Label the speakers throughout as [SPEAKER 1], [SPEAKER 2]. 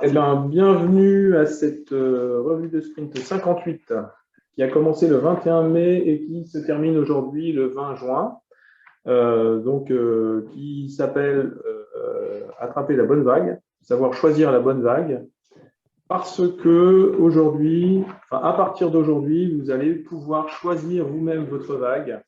[SPEAKER 1] Eh bien, bienvenue à cette revue de sprint 58 qui a commencé le 21 mai et qui se termine aujourd'hui le 20 juin. Qui s'appelle Attraper la bonne vague, savoir choisir la bonne vague. Parce que aujourd'hui, enfin, à partir d'aujourd'hui, vous allez pouvoir choisir vous-même votre vague.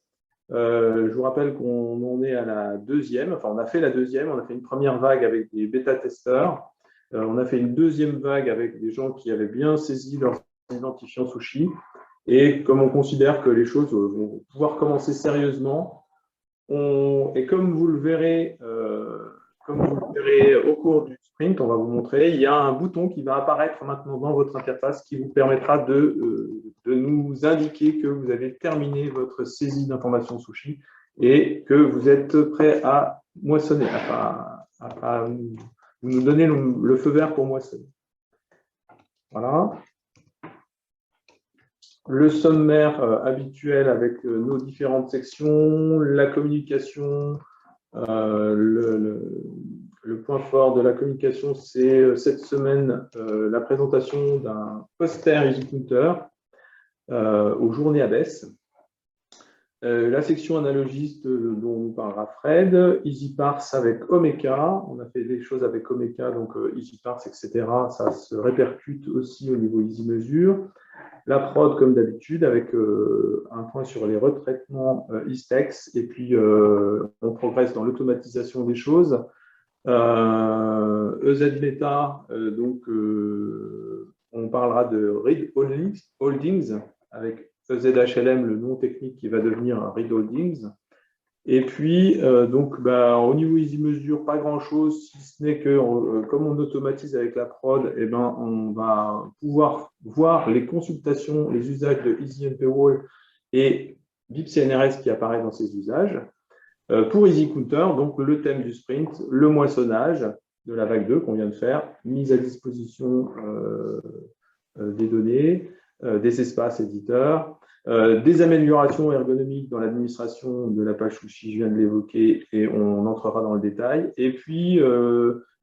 [SPEAKER 1] Je vous rappelle qu'on en est à la deuxième, enfin on a fait la deuxième, on a fait une première vague avec des bêta-testeurs, on a fait une deuxième vague avec des gens qui avaient bien saisi leurs identifiants sushi, et comme on considère que les choses vont pouvoir commencer sérieusement, et comme vous le verrez au cours du sprint, on va vous montrer, il y a un bouton qui va apparaître maintenant dans votre interface qui vous permettra de nous indiquer que vous avez terminé votre saisie d'informations sushi et que vous êtes prêt à moissonner, à nous donner le feu vert pour moissonner. Voilà. Le sommaire habituel avec nos différentes sections, la communication. Le point fort de la communication, c'est cette semaine la présentation d'un poster EasyCounter aux journées ABES. La section analogiste dont nous parlera Fred, EasyParse avec Omeka. On a fait des choses avec Omeka, donc EasyParse, etc. Ça se répercute aussi au niveau EasyMesure. La prod, comme d'habitude, avec un point sur les retraitements Istex. Et puis, on progresse dans l'automatisation des choses. EZ Beta, on parlera de Read Holdings avec EZHLM, le nom technique qui va devenir Read Holdings. Et puis, au niveau EasyMesure, pas grand-chose, si ce n'est que, comme on automatise avec la prod, on va pouvoir voir les consultations, les usages de EasyMPWall et BipCNRS qui apparaissent dans ces usages. Pour EasyCounter, donc le thème du sprint, le moissonnage de la vague 2 qu'on vient de faire, mise à disposition des données, des espaces éditeurs, des améliorations ergonomiques dans l'administration de la page sushi, je viens de l'évoquer et on entrera dans le détail. Et puis,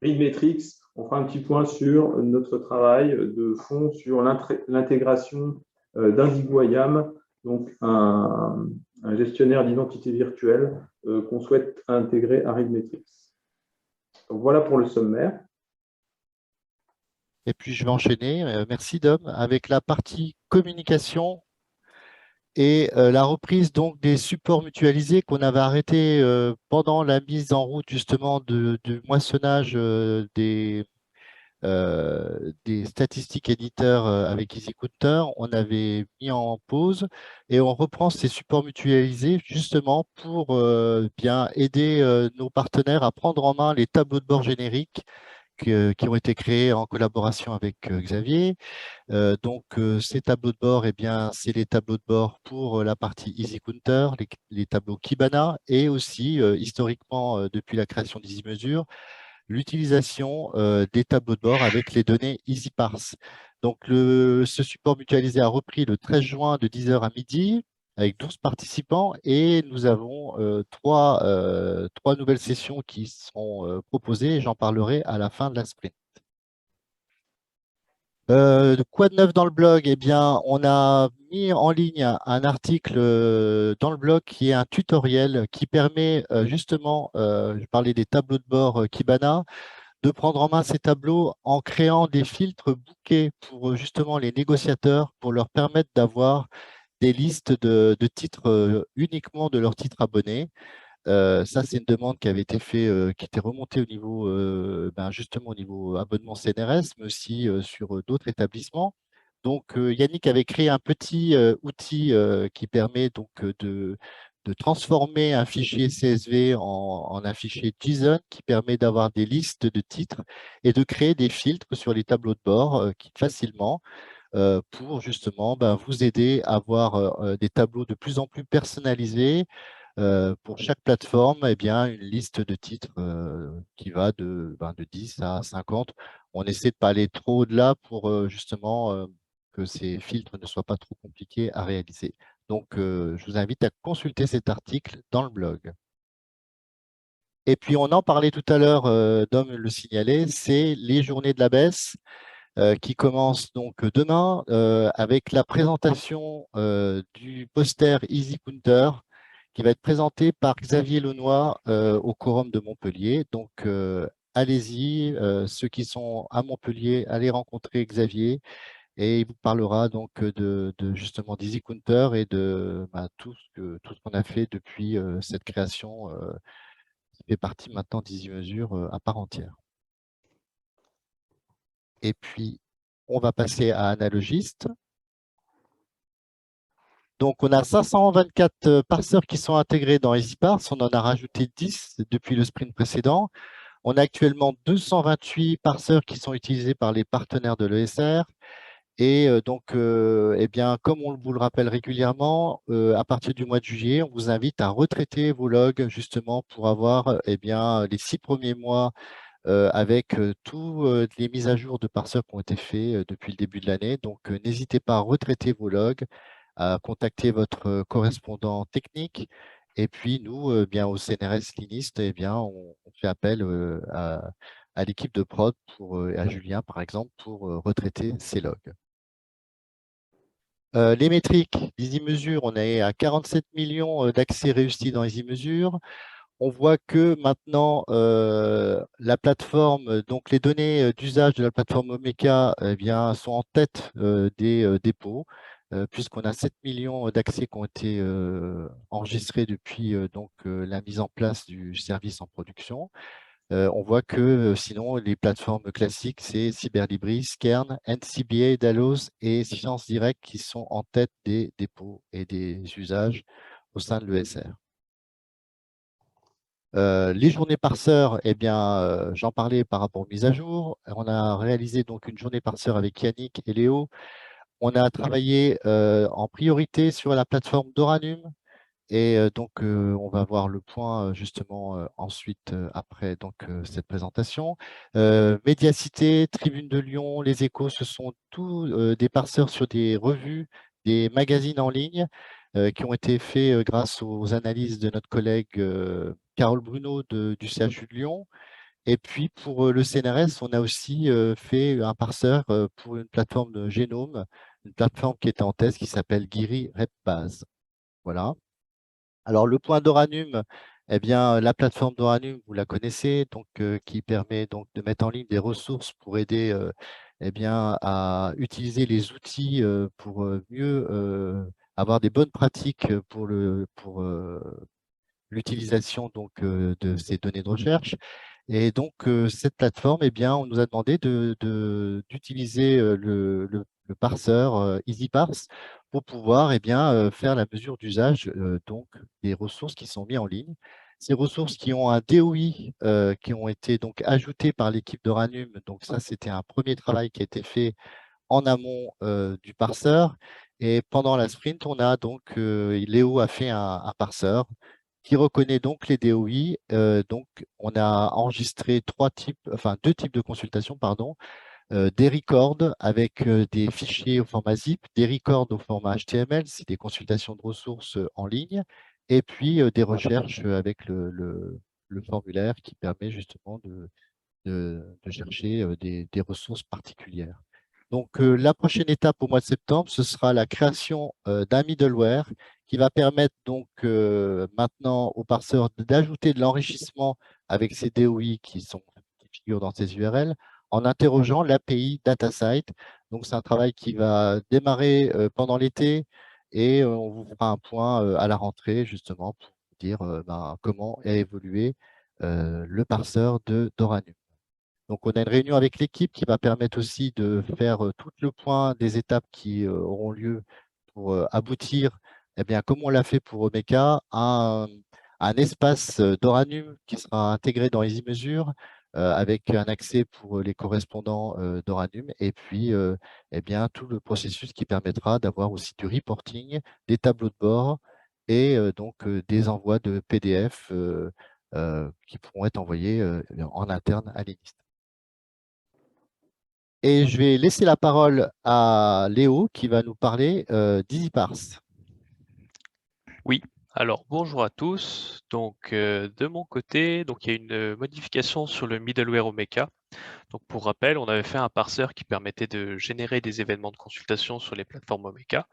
[SPEAKER 1] Readmetrics, on fera un petit point sur notre travail de fond sur l'intégration d'Indigo IAM, donc un gestionnaire d'identité virtuelle qu'on souhaite intégrer à Readmetrics. Donc voilà pour le sommaire.
[SPEAKER 2] Et puis, je vais enchaîner, merci Dom, avec la partie communication et la reprise donc des supports mutualisés qu'on avait arrêtés pendant la mise en route justement du moissonnage des statistiques éditeurs avec EasyCounter. On avait mis en pause et on reprend ces supports mutualisés justement pour bien aider nos partenaires à prendre en main les tableaux de bord génériques qui ont été créés en collaboration avec Xavier. Ces tableaux de bord, eh bien, c'est les tableaux de bord pour la partie EasyCounter, les tableaux Kibana et aussi, historiquement, depuis la création d'EasyMesure, l'utilisation des tableaux de bord avec les données EasyParse. Donc, ce support mutualisé a repris le 13 juin de 10 h à midi avec 12 participants et nous avons trois nouvelles sessions qui sont proposées et j'en parlerai à la fin de la sprint. Quoi de neuf dans le blog? Eh bien, on a mis en ligne un article dans le blog qui est un tutoriel qui permet justement, je parlais des tableaux de bord Kibana, de prendre en main ces tableaux en créant des filtres bookés pour justement les négociateurs, pour leur permettre d'avoir des listes de titres uniquement de leurs titres abonnés. Ça, c'est une demande qui avait été faite, qui était remontée au niveau, justement au niveau abonnement CNRS, mais aussi sur d'autres établissements. Donc, Yannick avait créé un petit outil qui permet donc de transformer un fichier CSV en un fichier JSON qui permet d'avoir des listes de titres et de créer des filtres sur les tableaux de bord facilement pour justement vous aider à avoir des tableaux de plus en plus personnalisés pour chaque plateforme, eh bien, une liste de titres qui va de 10 à 50. On essaie de ne pas aller trop au-delà pour justement que ces filtres ne soient pas trop compliqués à réaliser. Donc, je vous invite à consulter cet article dans le blog. Et puis, on en parlait tout à l'heure, Dom le signalait, c'est les journées de la baisse qui commencent donc demain avec la présentation du poster Easy Counter qui va être présenté par Xavier Lenoir au Quorum de Montpellier. Donc, allez-y, ceux qui sont à Montpellier, allez rencontrer Xavier et il vous parlera donc justement d'Easy Counter et de tout ce qu'on a fait depuis cette création qui fait partie maintenant d'Easy Mesure à part entière. Et puis, on va passer à Analogist. Donc, on a 524 parseurs qui sont intégrés dans EasyParse. On en a rajouté 10 depuis le sprint précédent. On a actuellement 228 parseurs qui sont utilisés par les partenaires de l'ESR. Et donc, eh bien, comme on vous le rappelle régulièrement, à partir du mois de juillet, on vous invite à retraiter vos logs justement pour avoir eh bien, les 6 premiers mois avec toutes les mises à jour de parseurs qui ont été faits depuis le début de l'année. Donc, n'hésitez pas à retraiter vos logs, à contacter votre correspondant technique. Et puis, nous, bien, au CNRS Linist, eh bien, on fait appel à l'équipe de prod, à Julien, par exemple, pour retraiter ces logs. Les métriques d'EasyMesure, on est à 47 millions d'accès réussis dans EasyMesure. On voit que maintenant, la plateforme, donc les données d'usage de la plateforme Omeka eh bien, sont en tête des dépôts, puisqu'on a 7 millions d'accès qui ont été enregistrés depuis la mise en place du service en production. On voit que sinon, les plateformes classiques, c'est Cyberlibris, Kern, NCBA, Dalos et Science Direct qui sont en tête des dépôts et des usages au sein de l'ESR. Les journées parseurs, eh bien, j'en parlais par rapport aux mises à jour. On a réalisé donc une journée parseur avec Yannick et Léo. On a travaillé en priorité sur la plateforme Doranum. Et donc, on va voir le point justement ensuite, après cette présentation. Médiacité, Tribune de Lyon, Les Échos, ce sont tous des parseurs sur des revues, des magazines en ligne qui ont été faits grâce aux analyses de notre collègue Carole Bruno du CHU de Lyon. Et puis, pour le CNRS, on a aussi fait un parseur pour une plateforme de génome, une plateforme qui était en test qui s'appelle Guiri RepBase. Voilà. Alors, le point d'Oranum, eh bien, la plateforme d'Oranum, vous la connaissez, donc, qui permet donc, de mettre en ligne des ressources pour aider eh bien, à utiliser les outils pour mieux avoir des bonnes pratiques pour l'utilisation de ces données de recherche. Et donc, cette plateforme, eh bien, on nous a demandé d'utiliser le parseur EasyParse pour pouvoir eh bien, faire la mesure d'usage donc des ressources qui sont mises en ligne. Ces ressources qui ont un DOI qui ont été donc ajoutées par l'équipe d'Oranum. Donc, ça, c'était un premier travail qui a été fait en amont du parseur. Et pendant la sprint, on a donc, Léo a fait un parseur qui reconnaît donc les DOI. Donc, on a enregistré deux types de consultations, pardon, des records avec des fichiers au format zip, des records au format HTML, c'est des consultations de ressources en ligne, et puis des recherches avec le formulaire qui permet justement de chercher des ressources particulières. Donc, la prochaine étape au mois de septembre, ce sera la création d'un middleware qui va permettre donc maintenant au parseur d'ajouter de l'enrichissement avec ces DOI qui figurent dans ces URL en interrogeant l'API DataSite. Donc, c'est un travail qui va démarrer pendant l'été et on vous fera un point à la rentrée justement pour vous dire comment a évolué le parseur de Doranum. Donc, on a une réunion avec l'équipe qui va permettre aussi de faire tout le point des étapes qui auront lieu pour aboutir, eh bien, comme on l'a fait pour Omeka, à un espace d'Oranum qui sera intégré dans EasyMesure avec un accès pour les correspondants d'Oranum et puis eh bien, tout le processus qui permettra d'avoir aussi du reporting, des tableaux de bord et des envois de PDF qui pourront être envoyés en interne à l'ENIST. Et je vais laisser la parole à Léo qui va nous parler d'EasyParse.
[SPEAKER 3] Oui, Alors, bonjour à tous. Donc, de mon côté, donc, il y a une modification sur le middleware Omeka. Donc, pour rappel, on avait fait un parseur qui permettait de générer des événements de consultation sur les plateformes Omeka.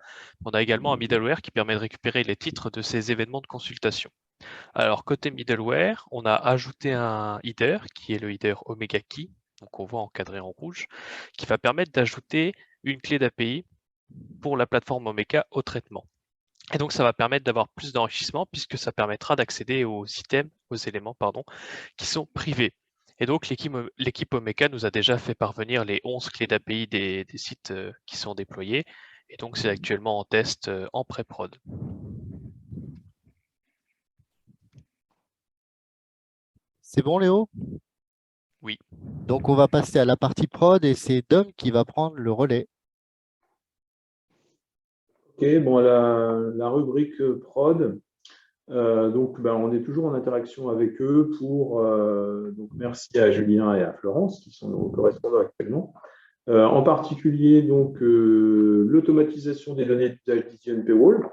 [SPEAKER 3] On a également un middleware qui permet de récupérer les titres de ces événements de consultation. Alors, côté middleware, on a ajouté un header qui est le header Omega Key, donc on voit encadré en rouge, qui va permettre d'ajouter une clé d'API pour la plateforme Omeka au traitement. Et donc, ça va permettre d'avoir plus d'enrichissement puisque ça permettra d'accéder aux items, aux éléments, pardon, qui sont privés. Et donc, l'équipe Omeka nous a déjà fait parvenir les 11 clés d'API des sites qui sont déployés. Et donc, c'est actuellement en test en pré-prod.
[SPEAKER 2] C'est bon, Léo?
[SPEAKER 3] Oui.
[SPEAKER 2] Donc, on va passer à la partie prod et c'est Dom qui va prendre le relais.
[SPEAKER 1] Ok, bon, la rubrique prod, donc on est toujours en interaction avec eux donc merci à Julien et à Florence qui sont nos correspondants actuellement. En particulier donc l'automatisation des données d'usage d'Easy Paywall.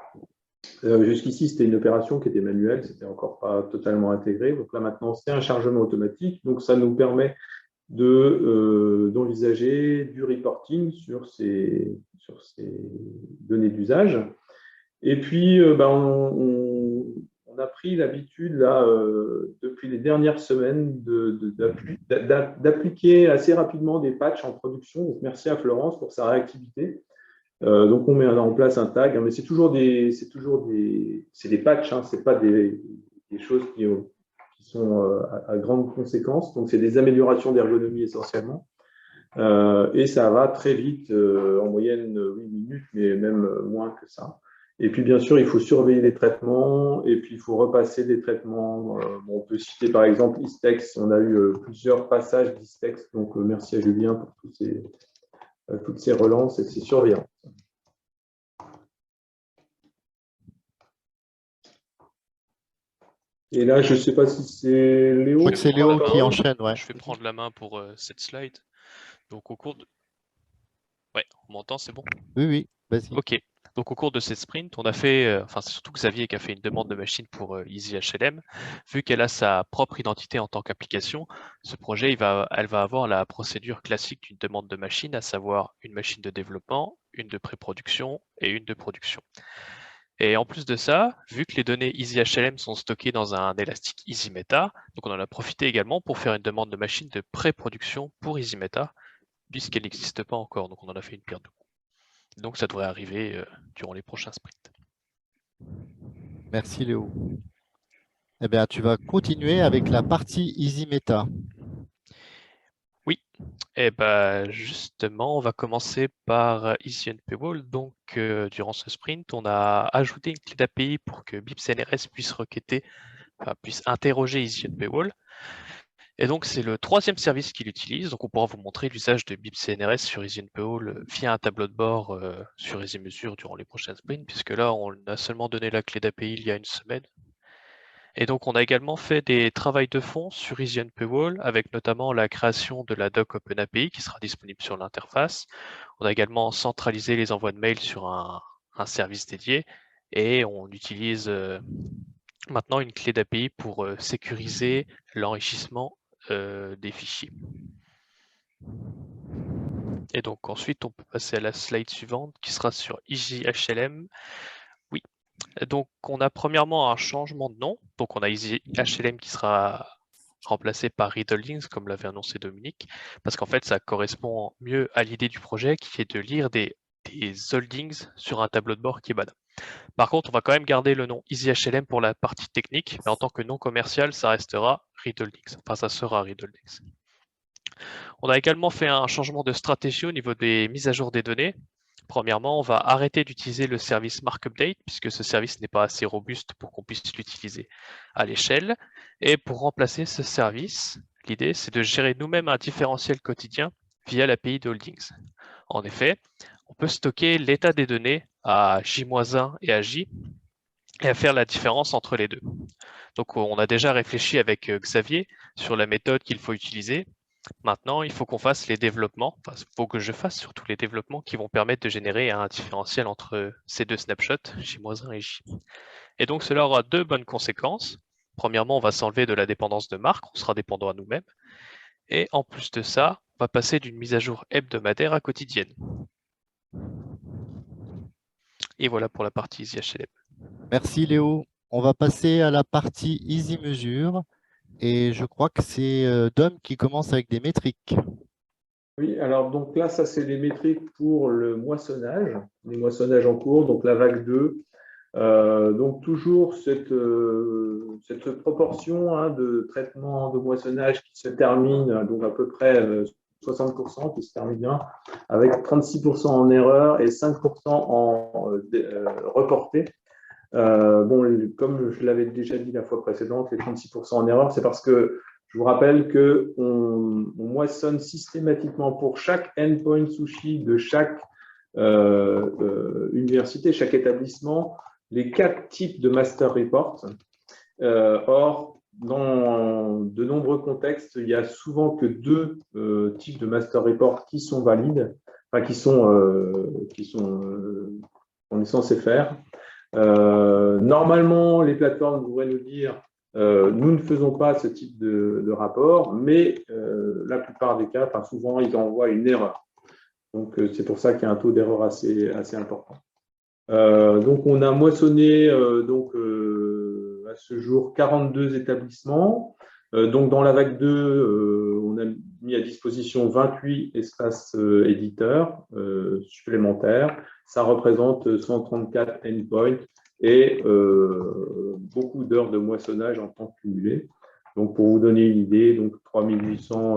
[SPEAKER 1] Jusqu'ici, c'était une opération qui était manuelle, c'était encore pas totalement intégré. Donc là maintenant, c'est un chargement automatique. Donc ça nous permet d'envisager du reporting sur ces données d'usage. Et puis, on a pris l'habitude, là, depuis les dernières semaines, d'appliquer assez rapidement des patchs en production. Donc, merci à Florence pour sa réactivité. Donc, on met en place un tag, hein, mais c'est des patchs, hein, c'est pas des choses qui sont à grande conséquence. Donc, c'est des améliorations d'ergonomie essentiellement. Et ça va très vite, en moyenne 8 minutes, mais même moins que ça. Et puis, bien sûr, il faut surveiller les traitements et puis il faut repasser des traitements. On peut citer par exemple Istex. On a eu plusieurs passages d'Istex. Donc, merci à Julien pour toutes ces relances et ces surveillances. Et là, je ne sais pas si c'est Léo.
[SPEAKER 2] Je crois que c'est Léo qui enchaîne. Ouais.
[SPEAKER 3] Je vais prendre la main pour cette slide. Donc, au cours de... Ouais, on m'entend, c'est bon?
[SPEAKER 2] Oui, oui, vas-y.
[SPEAKER 3] Ok. Donc, au cours de cette sprint, on a fait, enfin, c'est surtout Xavier qui a fait une demande de machine pour EasyHLM. Vu qu'elle a sa propre identité en tant qu'application, ce projet, elle va avoir la procédure classique d'une demande de machine, à savoir une machine de développement, une de pré-production et une de production. Et en plus de ça, vu que les données EasyHLM sont stockées dans un élastique EasyMeta, donc on en a profité également pour faire une demande de machine de pré-production pour EasyMeta, puisqu'elle n'existe pas encore, donc on en a fait une pierre de coups. Donc ça devrait arriver durant les prochains sprints.
[SPEAKER 2] Merci Léo. Eh bien, tu vas continuer avec la partie EasyMeta.
[SPEAKER 3] Oui, et ben justement, on va commencer par Easy Paywall. Donc, durant ce sprint, on a ajouté une clé d'API pour que BIPCNRS puisse requêter, puisse interroger Easy Paywall. Et donc, c'est le troisième service qu'il utilise. Donc, on pourra vous montrer l'usage de BIPCNRS sur EasyNPO via un tableau de bord sur EasyMesure durant les prochains sprints, puisque là, on a seulement donné la clé d'API il y a une semaine. Et donc, on a également fait des travaux de fond sur EasyNPO avec notamment la création de la doc OpenAPI qui sera disponible sur l'interface. On a également centralisé les envois de mails sur un service dédié et on utilise maintenant une clé d'API pour sécuriser l'enrichissement des fichiers. Et donc ensuite, on peut passer à la slide suivante qui sera sur EasyHLM. Oui, donc on a premièrement un changement de nom. Donc on a EasyHLM qui sera remplacé par Readholdings, comme l'avait annoncé Dominique, parce qu'en fait, ça correspond mieux à l'idée du projet qui est de lire des holdings sur un tableau de bord qui est BADA. Par contre, on va quand même garder le nom EasyHLM pour la partie technique, mais en tant que nom commercial, ça restera Readholdings. Enfin, ça sera Readholdings. On a également fait un changement de stratégie au niveau des mises à jour des données. Premièrement, on va arrêter d'utiliser le service MarkUpdate puisque ce service n'est pas assez robuste pour qu'on puisse l'utiliser à l'échelle. Et pour remplacer ce service, l'idée, c'est de gérer nous-mêmes un différentiel quotidien via l'API de Holdings. En effet, on peut stocker l'état des données à J-1 et à J et à faire la différence entre les deux. Donc, on a déjà réfléchi avec Xavier sur la méthode qu'il faut utiliser. Maintenant, il faut qu'on fasse les développements, enfin, il faut que je fasse surtout les développements qui vont permettre de générer un différentiel entre ces deux snapshots, J-1 et J. Et donc, cela aura deux bonnes conséquences. Premièrement, on va s'enlever de la dépendance de marque, on sera dépendant à nous-mêmes. Et en plus de ça, on va passer d'une mise à jour hebdomadaire à quotidienne. Et voilà pour la partie EasyHLM.
[SPEAKER 2] Merci Léo. On va passer à la partie Easy Mesure. Et je crois que c'est Dom qui commence avec des métriques.
[SPEAKER 1] Oui, alors donc là, ça c'est les métriques pour le moissonnage, les moissonnages en cours, donc la vague 2. Donc toujours cette proportion de traitement de moissonnage qui se termine, donc à peu près 60% qui se termine bien, avec 36% en erreur et 5% en reporté. Bon, comme je l'avais déjà dit la fois précédente, les 36% en erreur, c'est parce que je vous rappelle qu'on moissonne systématiquement pour chaque endpoint sushi de chaque université, chaque établissement, les 4 types de master report. Or, dans de nombreux contextes, il n'y a souvent que 2 types de master report qui sont valides, enfin qu'on est censé faire. Normalement, les plateformes devraient nous dire nous ne faisons pas ce type de rapport, mais la plupart des cas, enfin souvent, ils envoient une erreur. Donc, c'est pour ça qu'il y a un taux d'erreur assez important. Donc, on a moissonné à ce jour 42 établissements. Donc, dans la vague 2, on a mis à disposition 28 espaces éditeurs supplémentaires. Ça représente 134 endpoints et beaucoup d'heures de moissonnage en temps cumulé. Donc, pour vous donner une idée, donc 3800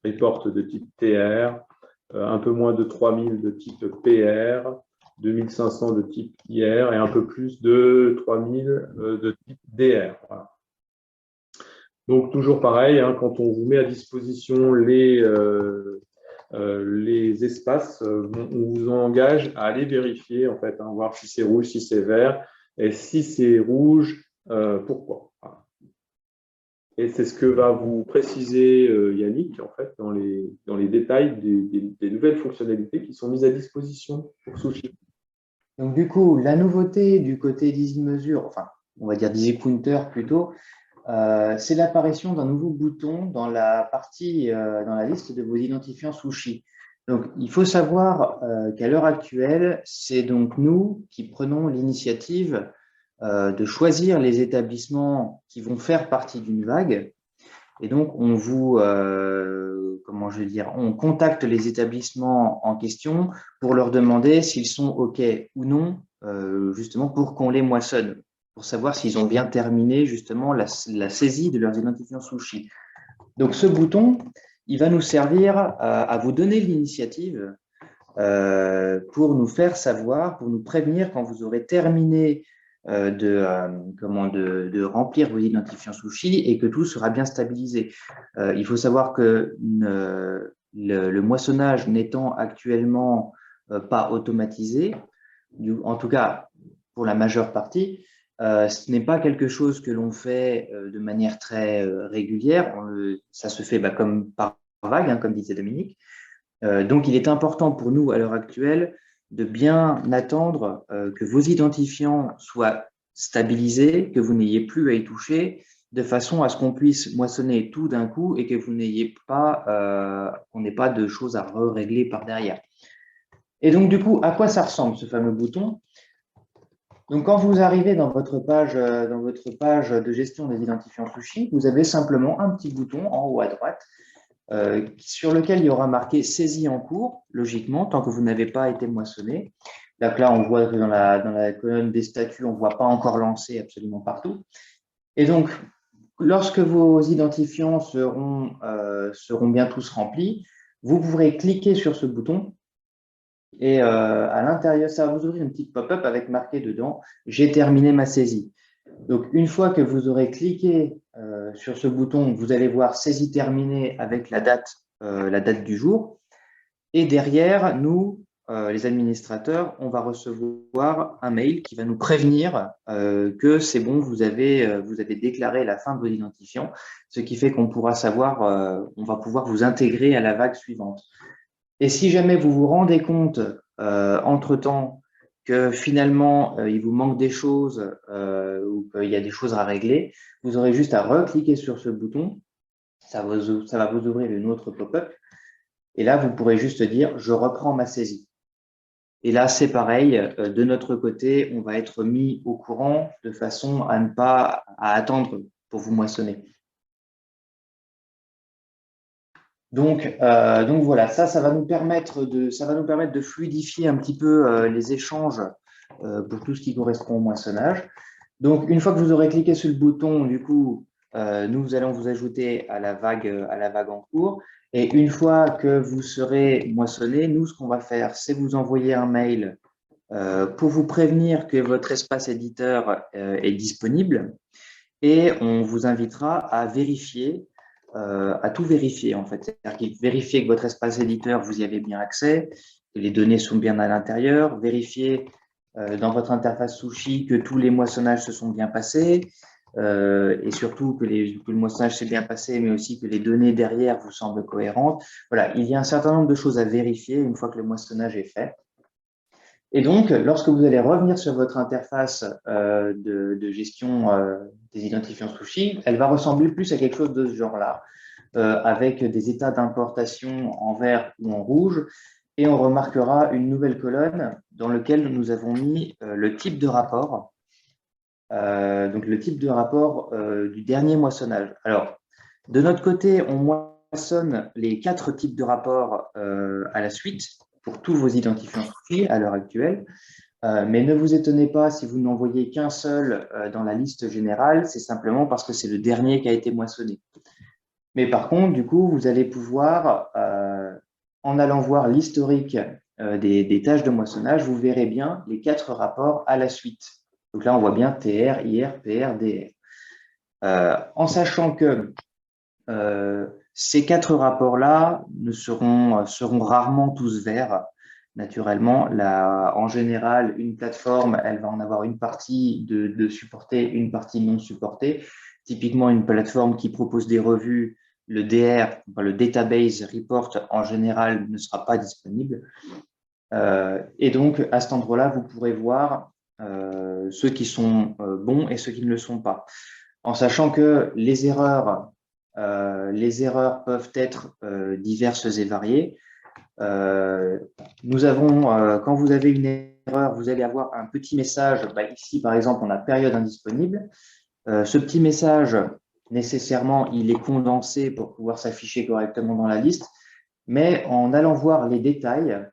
[SPEAKER 1] reports de type TR, un peu moins de 3000 de type PR, 2500 de type IR et un peu plus de 3000 de type DR. Voilà. Donc, toujours pareil, quand on vous met à disposition les espaces, on vous engage à aller vérifier, en fait, voir si c'est rouge, si c'est vert, et si c'est rouge, pourquoi. Voilà. Et c'est ce que va vous préciser Yannick, en fait, dans les détails des nouvelles fonctionnalités qui sont mises à disposition pour Sushi.
[SPEAKER 4] Donc, du coup, la nouveauté du côté d'EasyMesure, enfin, on va dire d'EasyPointer plutôt, c'est l'apparition d'un nouveau bouton dans la partie, dans la liste de vos identifiants Sushi. Donc, il faut savoir qu'à l'heure actuelle, c'est donc nous qui prenons l'initiative de choisir les établissements qui vont faire partie d'une vague. Et donc, on vous, on contacte les établissements en question pour leur demander s'ils sont OK ou non, justement pour qu'on les moissonne, pour savoir s'ils ont bien terminé justement la saisie de leurs identifiants Sushi. Donc, ce bouton, il va nous servir à vous donner l'initiative pour nous faire savoir, pour nous prévenir quand vous aurez terminé de remplir vos identifiants Sushi et que tout sera bien stabilisé. Il faut savoir que le moissonnage n'étant actuellement pas automatisé, en tout cas pour la majeure partie, ce n'est pas quelque chose que l'on fait de manière très régulière. Ça se fait comme par vague, comme disait Dominique. Donc, il est important pour nous, à l'heure actuelle, de bien attendre que vos identifiants soient stabilisés, que vous n'ayez plus à y toucher, de façon à ce qu'on puisse moissonner tout d'un coup et que vous n'ayez pas, qu'on n'ait pas de choses à régler par derrière. Et donc, du coup, à quoi ça ressemble, ce fameux bouton? Donc, quand vous arrivez dans votre page de gestion des identifiants Sushi, vous avez simplement un petit bouton en haut à droite sur lequel il y aura marqué saisie en cours, logiquement, tant que vous n'avez pas été moissonné. Donc là, on voit que dans la colonne des statuts, on ne voit pas encore lancé absolument partout. Et donc, lorsque vos identifiants seront bien tous remplis, vous pourrez cliquer sur ce bouton et à l'intérieur, ça va vous ouvrir une petite pop-up avec marqué dedans « J'ai terminé ma saisie ». Donc, une fois que vous aurez cliqué sur ce bouton, vous allez voir saisie terminée avec la date du jour. Et derrière, nous, les administrateurs, on va recevoir un mail qui va nous prévenir que c'est bon, vous avez déclaré la fin de vos identifiants, ce qui fait qu'on pourra savoir, on va pouvoir vous intégrer à la vague suivante. Et si jamais vous vous rendez compte entre-temps que finalement il vous manque des choses ou qu'il y a des choses à régler, vous aurez juste à recliquer sur ce bouton, ça va vous ouvrir une autre pop-up, et là vous pourrez juste dire « je reprends ma saisie ». Et là, c'est pareil, de notre côté, on va être mis au courant de façon à ne pas attendre pour vous moissonner. Donc voilà, ça va nous permettre de fluidifier un petit peu les échanges pour tout ce qui correspond au moissonnage. Donc, une fois que vous aurez cliqué sur le bouton, du coup, nous allons vous ajouter à la vague en cours. Et une fois que vous serez moissonné, nous, ce qu'on va faire, c'est vous envoyer un mail pour vous prévenir que votre espace éditeur est disponible. Et on vous invitera à vérifier, à tout vérifier en fait. C'est-à-dire vérifier que votre espace éditeur, vous y avez bien accès, que les données sont bien à l'intérieur, vérifier dans votre interface Sushi que tous les moissonnages se sont bien passés, et surtout que le moissonnage s'est bien passé, mais aussi que les données derrière vous semblent cohérentes. Voilà, il y a un certain nombre de choses à vérifier une fois que le moissonnage est fait. Et donc, lorsque vous allez revenir sur votre interface de gestion des identifiants Sushi, elle va ressembler plus à quelque chose de ce genre-là, avec des états d'importation en vert ou en rouge, et on remarquera une nouvelle colonne dans laquelle nous avons mis le type de rapport, donc le type de rapport du dernier moissonnage. Alors, de notre côté, on moissonne les 4 types de rapports à la suite, pour tous vos identifiants Sushi à l'heure actuelle. Mais ne vous étonnez pas si vous n'en voyez qu'un seul dans la liste générale, c'est simplement parce que c'est le dernier qui a été moissonné. Mais par contre, du coup, vous allez pouvoir, en allant voir l'historique des tâches de moissonnage, vous verrez bien les 4 rapports à la suite. Donc là, on voit bien TR, IR, PR, DR. En sachant que ces 4 rapports-là seront rarement tous verts. Naturellement, en général, une plateforme, elle va en avoir une partie de supportée, une partie non supportée. Typiquement, une plateforme qui propose des revues, le DR, le Database Report, en général, ne sera pas disponible. Et donc, à cet endroit-là, vous pourrez voir ceux qui sont bons et ceux qui ne le sont pas. En sachant que les erreurs peuvent être diverses et variées. Quand vous avez une erreur, vous allez avoir un petit message. Ici, par exemple, on a période indisponible. Ce petit message, nécessairement, il est condensé pour pouvoir s'afficher correctement dans la liste. Mais en allant voir les détails,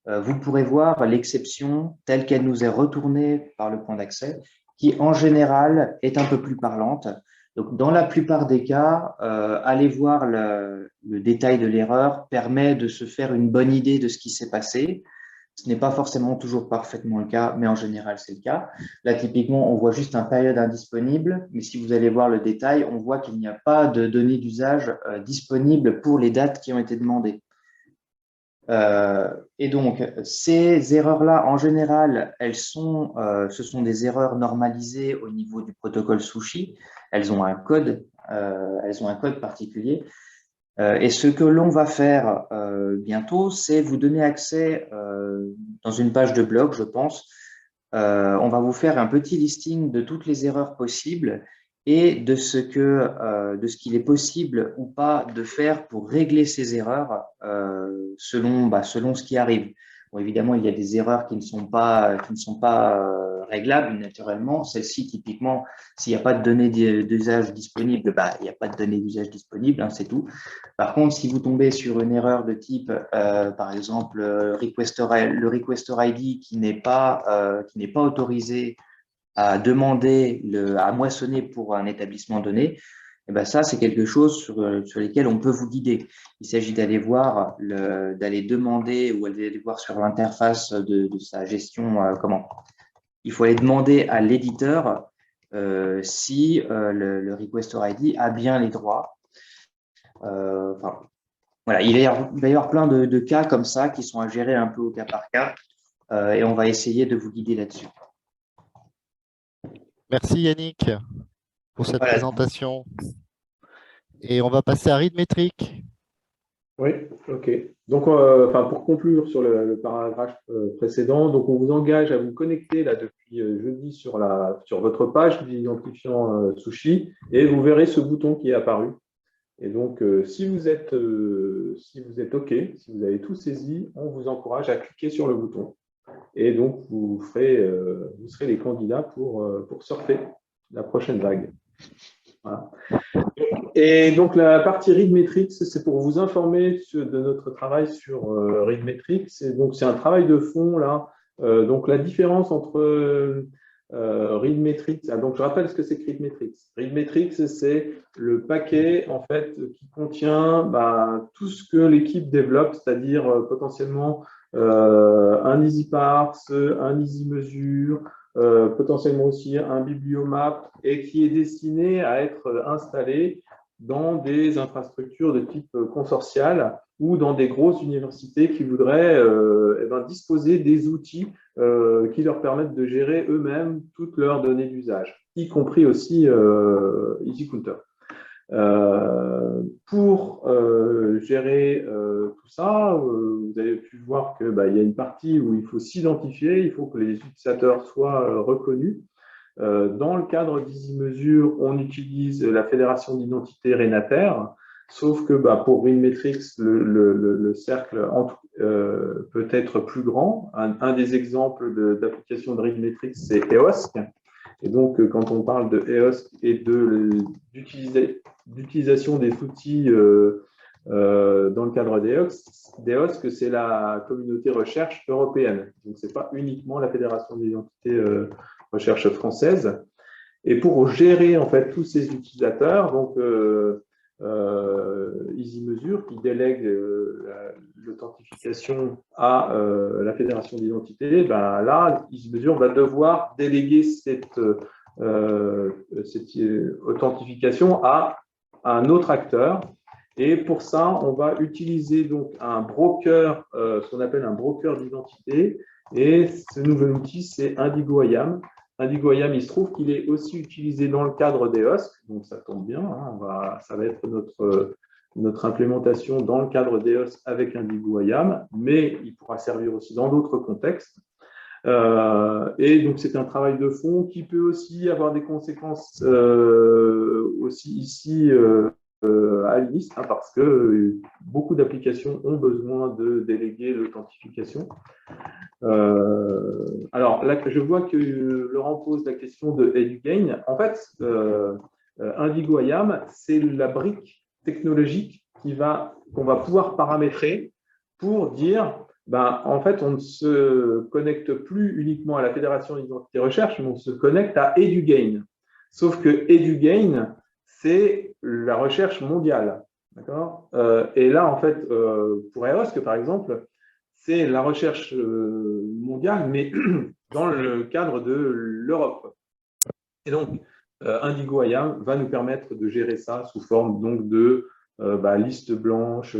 [SPEAKER 4] vous pourrez voir l'exception telle qu'elle nous est retournée par le point d'accès, qui en général est un peu plus parlante. Donc, dans la plupart des cas, aller voir le détail de l'erreur permet de se faire une bonne idée de ce qui s'est passé. Ce n'est pas forcément toujours parfaitement le cas, mais en général, c'est le cas. Là, typiquement, on voit juste un période indisponible, mais si vous allez voir le détail, on voit qu'il n'y a pas de données d'usage disponibles pour les dates qui ont été demandées. Et donc, ces erreurs-là, en général, ce sont des erreurs normalisées au niveau du protocole Sushi. Elles ont un code particulier. Et ce que l'on va faire bientôt, c'est vous donner accès dans une page de blog, je pense. On va vous faire un petit listing de toutes les erreurs possibles et de ce qu'il est possible ou pas de faire pour régler ces erreurs selon ce qui arrive. Bon, évidemment, il y a des erreurs qui ne sont pas réglables naturellement. Celle-ci, typiquement, s'il n'y a pas de données d'usage disponibles, il n'y a pas de données d'usage disponibles, hein, c'est tout. Par contre, si vous tombez sur une erreur de type, par exemple, le requester ID qui n'est pas autorisé à demander, à moissonner pour un établissement donné, et ben ça, c'est quelque chose sur lesquels on peut vous guider. Il s'agit d'aller d'aller demander ou d'aller voir sur l'interface de sa gestion il faut aller demander à l'éditeur si le requester ID a bien les droits. voilà, il va y avoir plein de cas comme ça qui sont à gérer un peu au cas par cas et on va essayer de vous guider là-dessus.
[SPEAKER 2] Merci Yannick pour cette
[SPEAKER 4] Voilà.
[SPEAKER 2] présentation. Et on va passer à Readmetrics.
[SPEAKER 1] Oui, ok. Donc, pour conclure sur le paragraphe précédent, donc on vous engage à vous connecter là depuis jeudi sur votre page d'identifiant Sushi et vous verrez ce bouton qui est apparu. Et donc, si vous êtes OK, si vous avez tout saisi, on vous encourage à cliquer sur le bouton. Et donc, vous serez les candidats pour surfer la prochaine vague. Voilà. Et donc, la partie Readmetrics, c'est pour vous informer de notre travail sur Readmetrics. Donc, c'est un travail de fond, là. Donc, la différence entre Readmetrics, donc je rappelle ce que c'est que Readmetrics. Readmetrics, c'est le paquet, en fait, qui contient tout ce que l'équipe développe, c'est-à-dire potentiellement un EasyParse, un EasyMesure, potentiellement aussi un bibliomap, et qui est destiné à être installé dans des infrastructures de type consortial ou dans des grosses universités qui voudraient disposer des outils qui leur permettent de gérer eux-mêmes toutes leurs données d'usage, y compris aussi EasyCounter. Pour gérer tout ça, vous avez pu voir qu'il y a une partie où il faut s'identifier, il faut que les utilisateurs soient reconnus. Dans le cadre d'EasyMesure, on utilise la fédération d'identité Renater, sauf que pour Readmetrics, le cercle peut être plus grand. Un des exemples d'application de Readmetrics, c'est EOSC. Et donc, quand on parle de EOSC et d'utilisation des outils dans le cadre d'EOSC, c'est la communauté recherche européenne. Donc, ce n'est pas uniquement la fédération d'identité recherche française. Et pour gérer en fait tous ces utilisateurs, donc EasyMesure qui délègue l'authentification à la fédération d'identité, là, EasyMesure va devoir déléguer cette authentification à un autre acteur. Et pour ça, on va utiliser donc un broker, ce qu'on appelle un broker d'identité. Et ce nouvel outil, c'est IndigoIAM. IndigoIAM, il se trouve qu'il est aussi utilisé dans le cadre d'EOSC, donc ça tombe bien, hein, ça va être notre implémentation dans le cadre d'EOSC avec IndigoIAM, mais il pourra servir aussi dans d'autres contextes. Et donc, c'est un travail de fond qui peut aussi avoir des conséquences aussi ici à l'INIS, hein, parce que beaucoup d'applications ont besoin de déléguer l'authentification. Alors, là, je vois que Laurent pose la question de EduGain. En fait, IndigoIAM, c'est la brique technologique qu'on va pouvoir paramétrer pour dire, en fait, on ne se connecte plus uniquement à la Fédération d'identité recherche, mais on se connecte à EduGain. Sauf que EduGain, c'est la recherche mondiale. D'accord ? Et là, en fait, pour EOSC, par exemple, c'est la recherche mondiale, mais dans le cadre de l'Europe. Et donc, IndigoIAM va nous permettre de gérer ça sous forme donc de liste blanche,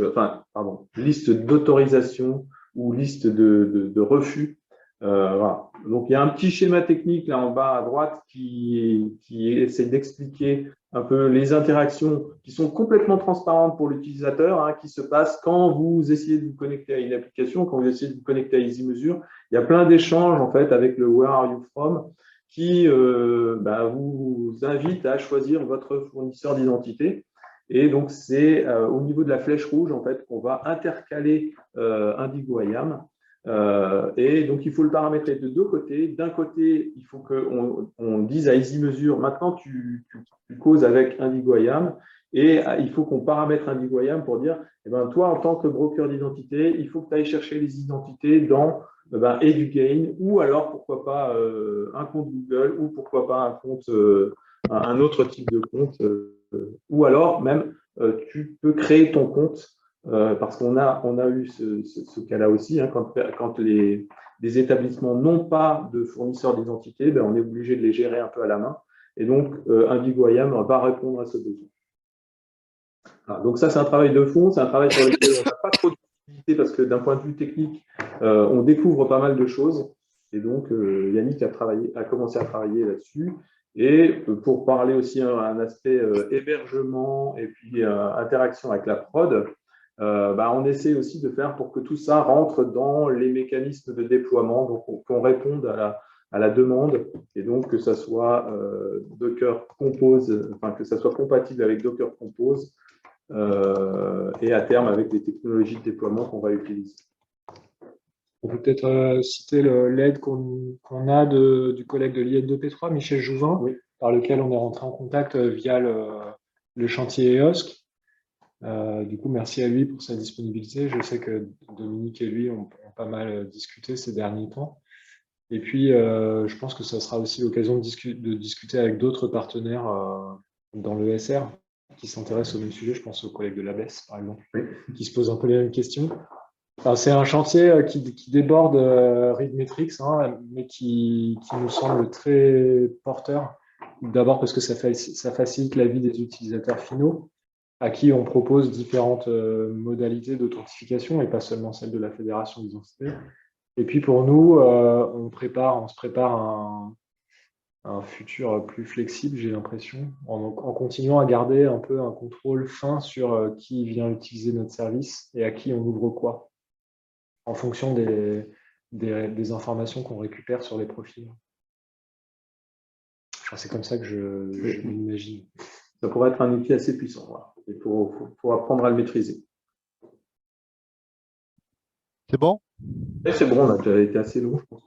[SPEAKER 1] liste d'autorisation ou liste de refus. Voilà. Donc, il y a un petit schéma technique là en bas à droite qui essaie d'expliquer un peu les interactions qui sont complètement transparentes pour l'utilisateur, hein, qui se passent quand vous essayez de vous connecter à une application, quand vous essayez de vous connecter à EasyMesure. Il y a plein d'échanges en fait avec le Where are you from qui vous invite à choisir votre fournisseur d'identité. Et donc, c'est au niveau de la flèche rouge en fait qu'on va intercaler IndigoIAM. Et donc, il faut le paramétrer de deux côtés. D'un côté, il faut qu'on dise à EasyMesure, maintenant, tu causes avec IndigoIAM, et il faut qu'on paramètre IndigoIAM pour dire, toi, en tant que broker d'identité, il faut que tu ailles chercher les identités dans EduGain, ou alors, pourquoi pas, un compte Google, ou pourquoi pas un compte, un autre type de compte, ou alors, même, tu peux créer ton compte. Parce qu'on a eu ce cas-là aussi, hein, quand les établissements n'ont pas de fournisseur d'identité, on est obligé de les gérer un peu à la main. Et donc, IndigoIAM va répondre à ce besoin. Voilà, donc ça, c'est un travail de fond, c'est un travail sur lequel on n'a pas trop de visibilité parce que d'un point de vue technique, on découvre pas mal de choses. Et donc, Yannick a commencé à travailler là-dessus. Et pour parler aussi un aspect hébergement et puis interaction avec la prod, on essaie aussi de faire pour que tout ça rentre dans les mécanismes de déploiement, donc qu'on réponde à la demande, et donc que ça soit Docker Compose, enfin que ça soit compatible avec Docker Compose, et à terme avec les technologies de déploiement qu'on va utiliser.
[SPEAKER 5] On peut peut-être citer l'aide qu'on a du collègue de l'IN2P3, Michel Jouvin,
[SPEAKER 1] Oui.
[SPEAKER 5] par lequel on est rentré en contact via le chantier EOSC. Du coup, merci à lui pour sa disponibilité. Je sais que Dominique et lui ont pas mal discuté ces derniers temps. Et puis, je pense que ça sera aussi l'occasion de discuter avec d'autres partenaires dans le SR qui s'intéressent au même sujet. Je pense aux collègues de l'ABES, par exemple,
[SPEAKER 1] Oui.
[SPEAKER 5] qui se posent un peu les mêmes questions. Alors, c'est un chantier qui déborde Readmetrics, mais qui nous semble très porteur. D'abord parce que ça facilite la vie des utilisateurs finaux, à qui on propose différentes modalités d'authentification et pas seulement celle de la fédération d'identité. Et puis pour nous, on se prépare un futur plus flexible, j'ai l'impression, en continuant à garder un peu un contrôle fin sur qui vient utiliser notre service et à qui on ouvre quoi, en fonction des informations qu'on récupère sur les profils. Enfin, c'est comme ça que je m'imagine.
[SPEAKER 1] Ça pourrait être un outil assez puissant. Voilà. Il faut apprendre à le maîtriser.
[SPEAKER 2] C'est bon?
[SPEAKER 1] Et c'est bon, on a déjà été assez long, je pense.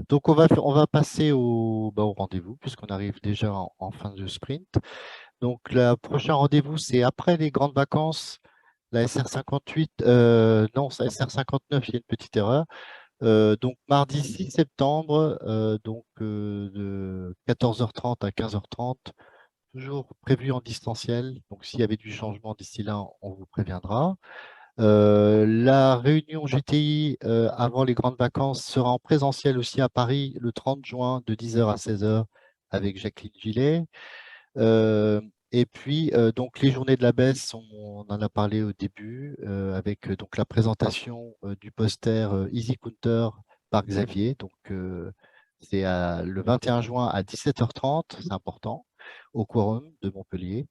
[SPEAKER 2] Donc, on va passer au rendez-vous, puisqu'on arrive déjà en fin de sprint. Donc, le prochain rendez-vous, c'est après les grandes vacances, la SR58, non, c'est SR59, il y a une petite erreur. Donc, mardi 6 septembre, de 14h30 à 15h30, toujours prévu en distanciel. Donc, s'il y avait du changement d'ici là, on vous préviendra. La réunion GTI avant les grandes vacances sera en présentiel aussi à Paris le 30 juin de 10h à 16h avec Jacqueline Gillet. Et puis, donc, les journées de la baisse, on en a parlé au début, avec donc, la présentation du poster Easy Counter par Xavier. Donc, c'est le 21 juin à 17h30, c'est important, au Quorum de Montpellier.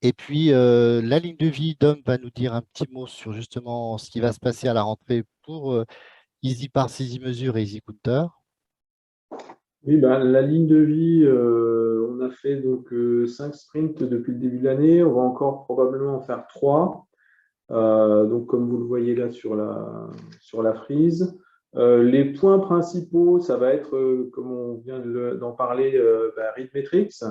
[SPEAKER 2] Et puis, la ligne de vie, Dom va nous dire un petit mot sur justement ce qui va se passer à la rentrée pour Easy Parse, Easy Mesure et Easy Counter.
[SPEAKER 1] Oui, la ligne de vie, on a fait donc 5 sprints depuis le début de l'année. On va encore probablement en faire 3. Donc, comme vous le voyez là sur la frise. Les points principaux, ça va être, comme on vient d'en parler, Readmetrics.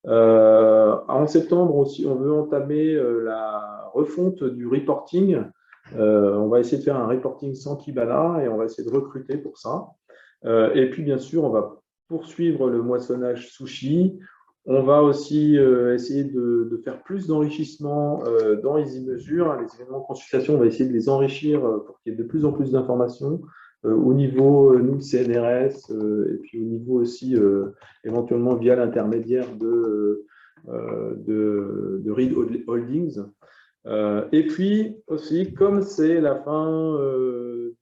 [SPEAKER 1] En septembre aussi, on veut entamer la refonte du reporting. On va essayer de faire un reporting sans Kibana et on va essayer de recruter pour ça. Et puis, bien sûr, on va poursuivre le moissonnage sushi. On va aussi essayer de faire plus d'enrichissement dans EasyMesure. Les événements de consultation, on va essayer de les enrichir pour qu'il y ait de plus en plus d'informations au niveau, nous, CNRS, et puis au niveau aussi, éventuellement via l'intermédiaire de Reed Holdings. Et puis aussi, comme c'est la fin du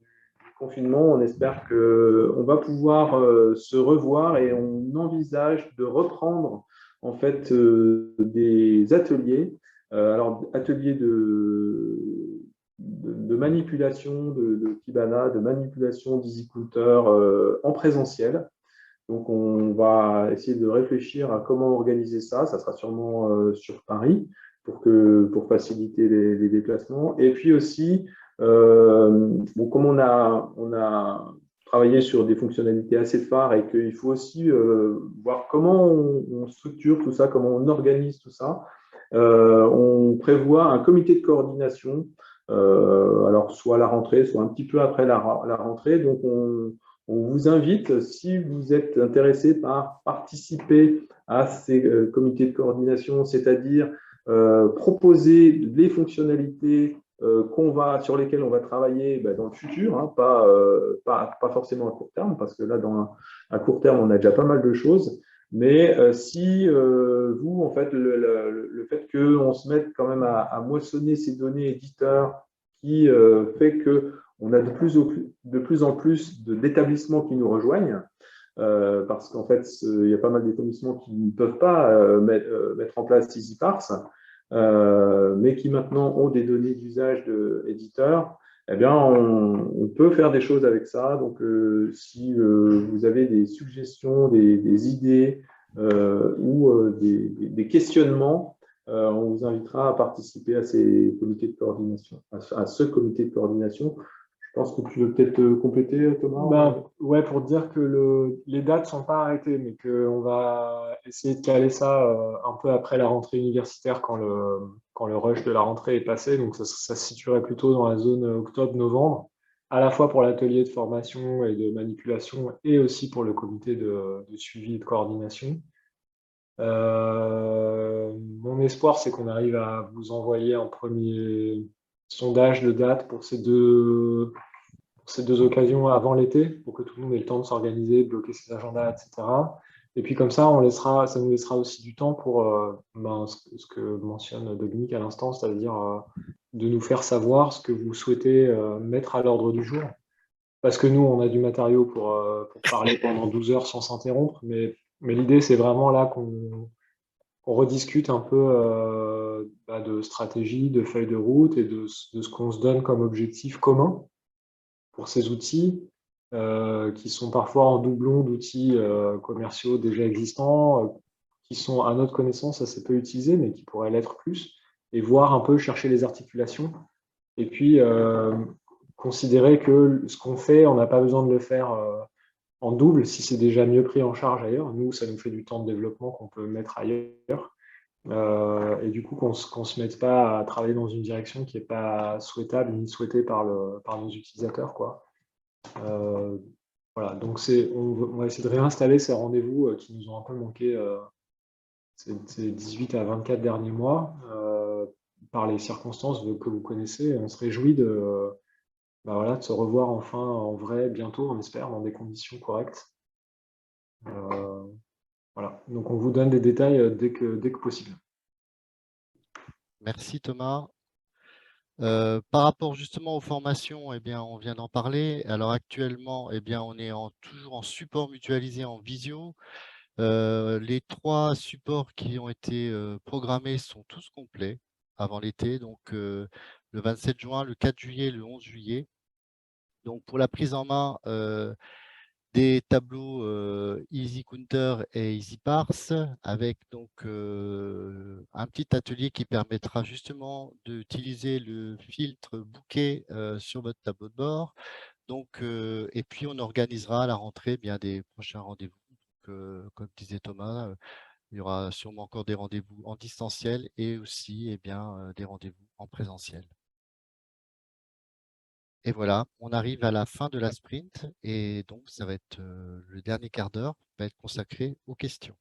[SPEAKER 1] confinement, on espère qu'on va pouvoir se revoir et on envisage de reprendre en fait des ateliers. Alors, ateliers de manipulation de Kibana, de manipulation d'EasyCounter en présentiel. Donc, on va essayer de réfléchir à comment organiser ça. Ça sera sûrement sur Paris pour faciliter les déplacements. Et puis aussi, comme on a travaillé sur des fonctionnalités assez phares et qu'il faut aussi voir comment on structure tout ça, comment on organise tout ça, on prévoit un comité de coordination, alors soit à la rentrée, soit un petit peu après la rentrée. Donc, on vous invite, si vous êtes intéressé par participer à ces comités de coordination, c'est-à-dire proposer les fonctionnalités sur lesquelles on va travailler dans le futur, hein, pas forcément à court terme, parce que là, à court terme, on a déjà pas mal de choses. Mais si vous, en fait, le fait qu'on se mette quand même à moissonner ces données éditeurs qui fait qu'on a de plus en plus d'établissements qui nous rejoignent, parce qu'en fait, il y a pas mal d'établissements qui ne peuvent pas mettre en place EasyParse, mais qui maintenant ont des données d'usage d'éditeurs. Eh bien, on peut faire des choses avec ça. Donc, si vous avez des suggestions, des idées ou des questionnements, on vous invitera à participer à ces comités de coordination, à ce comité de coordination. Je pense que tu veux peut-être compléter, Thomas.
[SPEAKER 5] Ben, ouais, pour dire que les dates ne sont pas arrêtées, mais qu'on va essayer de caler ça un peu après la rentrée universitaire quand le rush de la rentrée est passé. Donc, ça se situerait plutôt dans la zone octobre-novembre, à la fois pour l'atelier de formation et de manipulation et aussi pour le comité de suivi et de coordination. Mon espoir, c'est qu'on arrive à vous envoyer un premier sondage de date pour ces deux occasions avant l'été, pour que tout le monde ait le temps de s'organiser, de bloquer ses agendas, etc. Et puis comme ça, ça nous laissera aussi du temps pour ce que mentionne Dominique à l'instant, c'est-à-dire de nous faire savoir ce que vous souhaitez mettre à l'ordre du jour. Parce que nous, on a du matériau pour parler pendant 12 heures sans s'interrompre, mais l'idée, c'est vraiment là qu'on rediscute un peu de stratégie, de feuille de route et de ce qu'on se donne comme objectif commun pour ces outils qui sont parfois en doublon d'outils commerciaux déjà existants, qui sont à notre connaissance assez peu utilisés, mais qui pourraient l'être plus, et voir un peu chercher les articulations. Et puis, considérer que ce qu'on fait, on n'a pas besoin de le faire en double si c'est déjà mieux pris en charge ailleurs. Nous, ça nous fait du temps de développement qu'on peut mettre ailleurs. Et du coup, qu'on se mette pas à travailler dans une direction qui n'est pas souhaitable ni souhaitée par nos utilisateurs, quoi. Voilà, donc on va essayer de réinstaller ces rendez-vous qui nous ont un peu manqué ces 18 à 24 derniers mois par les circonstances que vous connaissez. On se réjouit voilà, de se revoir enfin en vrai bientôt, on espère, dans des conditions correctes. Voilà, donc on vous donne des détails dès que possible.
[SPEAKER 2] Merci Thomas. Par rapport justement aux formations, eh bien, on vient d'en parler. Alors actuellement, eh bien, on est toujours en support mutualisé en visio. Les 3 supports qui ont été programmés sont tous complets avant l'été, donc le 27 juin, le 4 juillet et le 11 juillet. Donc pour la prise en main des tableaux EasyCounter et EasyParse avec donc un petit atelier qui permettra justement d'utiliser le filtre bouquet sur votre tableau de bord. Donc, et puis on organisera à la rentrée bien des prochains rendez-vous. Comme disait Thomas, il y aura sûrement encore des rendez-vous en distanciel et aussi bien, des rendez-vous en présentiel. Et voilà, on arrive à la fin de la sprint et donc ça va être le dernier quart d'heure va être consacré aux questions.